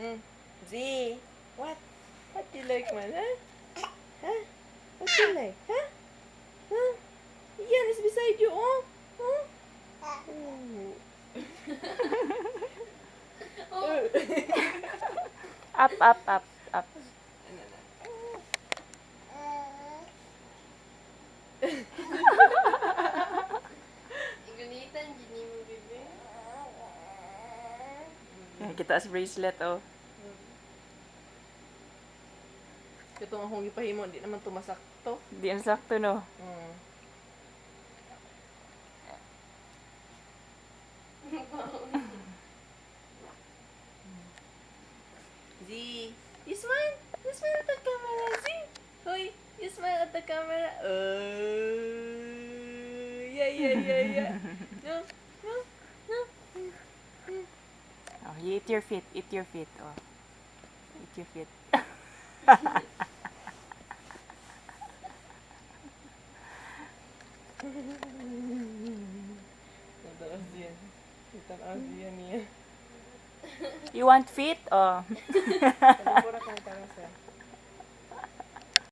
Z, what? What do you like, man? Huh? Huh? What do you like? Huh? Huh? Yan is beside you, oh. Huh? Ooh. Up, up, up, up. Igunitan, gini mo, bebe. Yan, kita sa bracelet, oh. Itong akong ipahimo, di naman tumasakto. Di ang sakto, no? Z, you smile? You smile at the camera, Z? Hoy, you smile at the camera? Yeah. No, no, no. Oh, you eat your feet, eat your feet, oh. Eat your feet. Nadalas yan. Itanaas yan niya. You want feet? Oh. Pagpura kang tarasa.